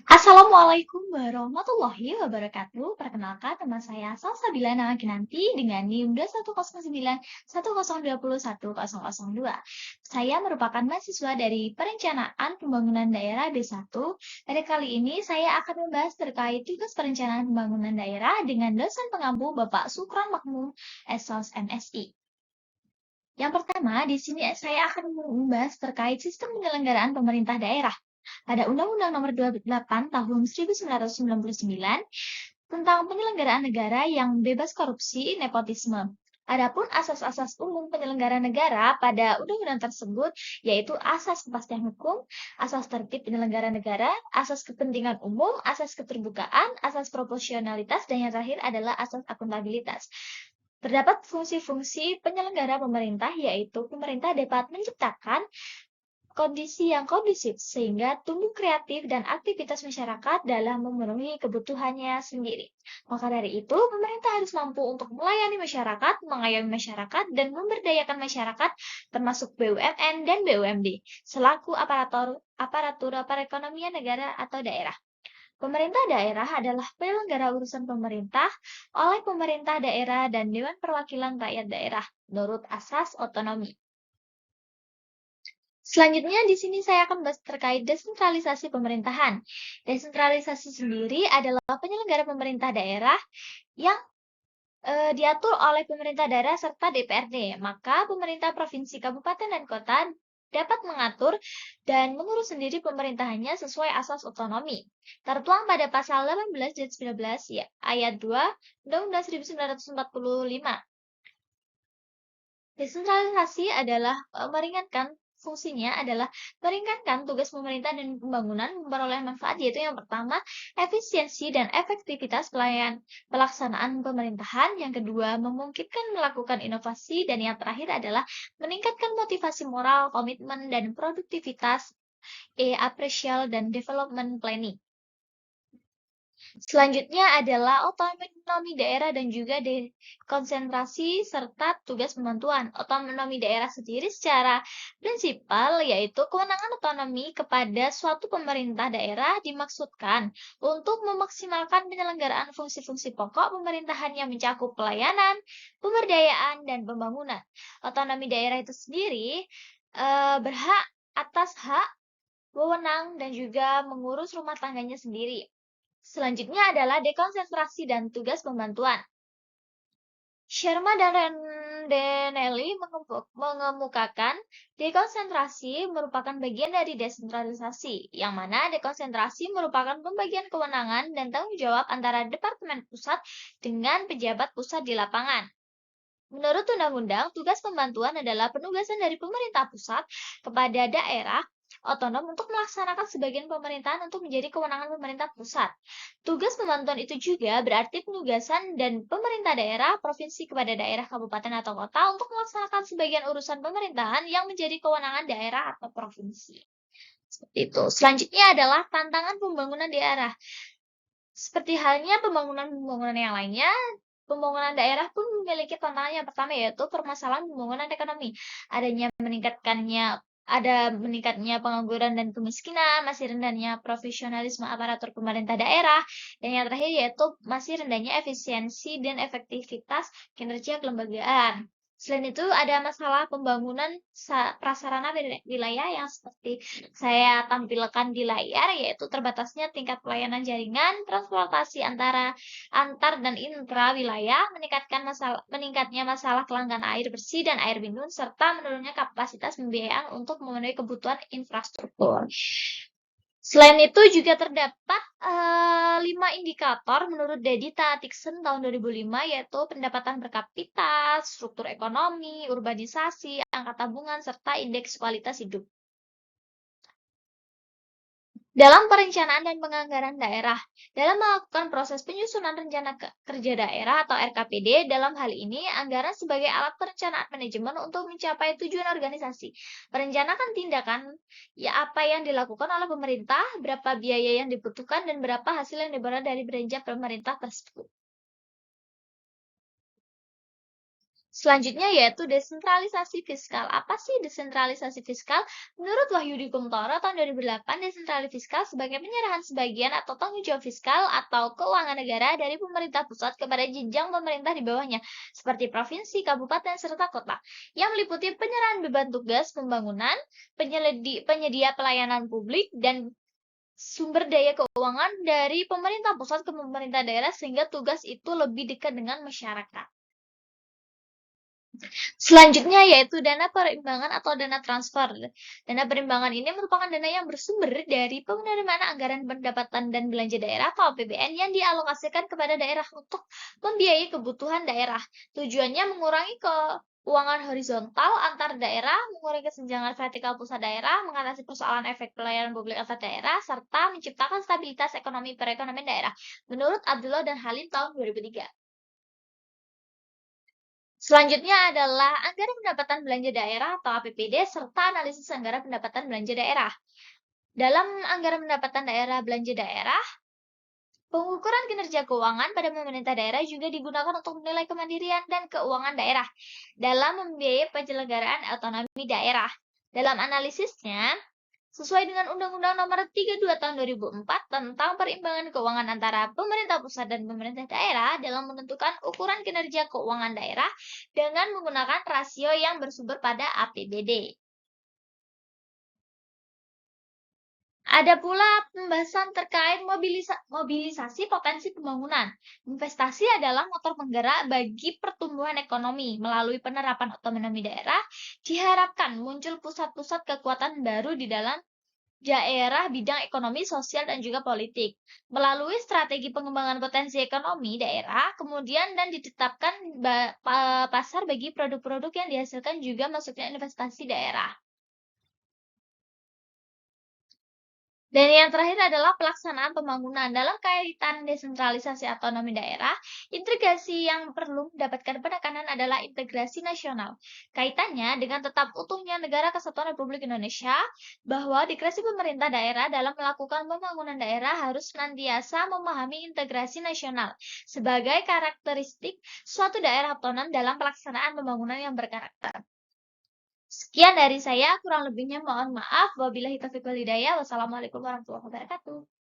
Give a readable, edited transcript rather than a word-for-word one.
Assalamualaikum warahmatullahi wabarakatuh. Perkenalkan nama saya Salsabila Namaginanti dengan NIM 21091020102. Saya merupakan mahasiswa dari Perencanaan Pembangunan Daerah D1. Pada kali ini saya akan membahas terkait tugas perencanaan pembangunan daerah dengan dosen pengampu Bapak Sukron Makmum, SOS MSI. Yang pertama, di sini saya akan membahas terkait sistem penyelenggaraan pemerintah daerah. Pada Undang-Undang Nomor 28 Tahun 1999 tentang penyelenggaraan negara yang bebas korupsi, nepotisme. Adapun asas-asas umum penyelenggara negara pada undang-undang tersebut yaitu asas kepastian hukum, asas tertib penyelenggara negara, asas kepentingan umum, asas keterbukaan, asas proporsionalitas, dan yang terakhir adalah asas akuntabilitas. Terdapat fungsi-fungsi penyelenggara pemerintah, yaitu pemerintah dapat menciptakan kondisi yang kondusif sehingga tumbuh kreatif dan aktivitas masyarakat dalam memenuhi kebutuhannya sendiri. Maka dari itu, pemerintah harus mampu untuk melayani masyarakat, mengayomi masyarakat, dan memberdayakan masyarakat, termasuk BUMN dan BUMD, selaku aparatur perekonomian negara atau daerah. Pemerintah daerah adalah penyelenggara urusan pemerintah oleh pemerintah daerah dan Dewan Perwakilan Rakyat Daerah menurut asas otonomi. Selanjutnya di sini saya akan bahas terkait desentralisasi pemerintahan. Desentralisasi sendiri adalah penyelenggara pemerintah daerah yang diatur oleh pemerintah daerah serta DPRD. Maka pemerintah provinsi, kabupaten, dan kota dapat mengatur dan mengurus sendiri pemerintahannya sesuai asas otonomi. Tertuang pada pasal 18 dan 19 ya, ayat 2 Undang-Undang 1945. Desentralisasi adalah fungsinya adalah meringankan tugas pemerintah dan pembangunan memperoleh manfaat, yaitu yang pertama, efisiensi dan efektivitas pelaksanaan pemerintahan, yang kedua, memungkinkan melakukan inovasi, dan yang terakhir adalah meningkatkan motivasi moral, komitmen, dan produktivitas, appraisal, dan development planning. Selanjutnya adalah otonomi daerah dan juga dekonsentrasi serta tugas pembantuan. Otonomi daerah sendiri secara prinsipal yaitu kewenangan otonomi kepada suatu pemerintah daerah dimaksudkan untuk memaksimalkan penyelenggaraan fungsi-fungsi pokok pemerintahan yang mencakup pelayanan, pemberdayaan, dan pembangunan. Otonomi daerah itu sendiri berhak atas hak, wewenang, dan juga mengurus rumah tangganya sendiri. Selanjutnya adalah dekonsentrasi dan tugas pembantuan. Sharma dan Rendelli mengemukakan dekonsentrasi merupakan bagian dari desentralisasi, yang mana dekonsentrasi merupakan pembagian kewenangan dan tanggung jawab antara departemen pusat dengan pejabat pusat di lapangan. Menurut undang-undang, tugas pembantuan adalah penugasan dari pemerintah pusat kepada daerah otonom untuk melaksanakan sebagian pemerintahan untuk menjadi kewenangan pemerintah pusat. Tugas pembantuan itu juga berarti penugasan dan pemerintah daerah, provinsi kepada daerah, kabupaten, atau kota untuk melaksanakan sebagian urusan pemerintahan yang menjadi kewenangan daerah atau provinsi. Seperti itu. Selanjutnya adalah tantangan pembangunan daerah. Seperti halnya pembangunan yang lainnya, pembangunan daerah pun memiliki tantangan yang pertama, yaitu permasalahan pembangunan ekonomi. Ada meningkatnya pengangguran dan kemiskinan, masih rendahnya profesionalisme aparatur pemerintah daerah, dan yang terakhir yaitu masih rendahnya efisiensi dan efektivitas kinerja kelembagaan. Selain itu, ada masalah pembangunan prasarana wilayah yang seperti saya tampilkan di layar, yaitu terbatasnya tingkat pelayanan jaringan, transportasi antar dan intra wilayah, meningkatnya masalah kelangkaan air bersih dan air minum, serta menurunnya kapasitas pembiayaan untuk memenuhi kebutuhan infrastruktur. Selain itu juga terdapat 5 indikator menurut Dedita Tiksen tahun 2005, yaitu pendapatan per kapita, struktur ekonomi, urbanisasi, angka tabungan, serta indeks kualitas hidup. Dalam perencanaan dan penganggaran daerah, dalam melakukan proses penyusunan rencana kerja daerah atau RKPD, dalam hal ini anggaran sebagai alat perencanaan manajemen untuk mencapai tujuan organisasi. Merencanakan tindakan apa yang dilakukan oleh pemerintah, berapa biaya yang dibutuhkan, dan berapa hasil yang diperoleh dari belanja pemerintah tersebut. Selanjutnya yaitu desentralisasi fiskal. Apa sih desentralisasi fiskal? Menurut Wahyudi Kumtoro tahun 2008, desentralisasi fiskal sebagai penyerahan sebagian atau tanggung jawab fiskal atau keuangan negara dari pemerintah pusat kepada jenjang pemerintah di bawahnya, seperti provinsi, kabupaten, serta kota, yang meliputi penyerahan beban tugas pembangunan, penyedia pelayanan publik, dan sumber daya keuangan dari pemerintah pusat ke pemerintah daerah sehingga tugas itu lebih dekat dengan masyarakat. Selanjutnya yaitu dana perimbangan atau dana transfer. Dana perimbangan ini merupakan dana yang bersumber dari penerimaan anggaran pendapatan dan belanja daerah atau APBN yang dialokasikan kepada daerah untuk membiayai kebutuhan daerah. Tujuannya mengurangi keuangan horizontal antar daerah, mengurangi kesenjangan vertikal pusat daerah, mengatasi persoalan efek pelayanan publik antar daerah, serta menciptakan stabilitas ekonomi perekonomian daerah. Menurut Abdullah dan Halim tahun 2003. Selanjutnya adalah anggaran pendapatan belanja daerah atau APBD serta analisis anggaran pendapatan belanja daerah. Dalam anggaran pendapatan daerah belanja daerah, pengukuran kinerja keuangan pada pemerintah daerah juga digunakan untuk menilai kemandirian dan keuangan daerah dalam membiayai penyelenggaraan otonomi daerah. Dalam analisisnya, sesuai dengan Undang-Undang Nomor 32 Tahun 2004 tentang perimbangan keuangan antara pemerintah pusat dan pemerintah daerah dalam menentukan ukuran kinerja keuangan daerah dengan menggunakan rasio yang bersumber pada APBD. Ada pula pembahasan terkait mobilisasi potensi pembangunan. Investasi adalah motor penggerak bagi pertumbuhan ekonomi. Melalui penerapan otonomi daerah, diharapkan muncul pusat-pusat kekuatan baru di dalam daerah bidang ekonomi, sosial, dan juga politik. Melalui strategi pengembangan potensi ekonomi daerah, kemudian dan ditetapkan pasar bagi produk-produk yang dihasilkan juga masuknya investasi daerah. Dan yang terakhir adalah pelaksanaan pembangunan. Dalam kaitan desentralisasi otonomi daerah, integrasi yang perlu mendapatkan penekanan adalah integrasi nasional. Kaitannya dengan tetap utuhnya Negara Kesatuan Republik Indonesia, bahwa diskresi pemerintah daerah dalam melakukan pembangunan daerah harus senantiasa memahami integrasi nasional sebagai karakteristik suatu daerah otonom dalam pelaksanaan pembangunan yang berkarakter. Sekian dari saya, kurang lebihnya mohon maaf. Wabillahi taufiq wal hidayah. Wassalamualaikum warahmatullahi wabarakatuh.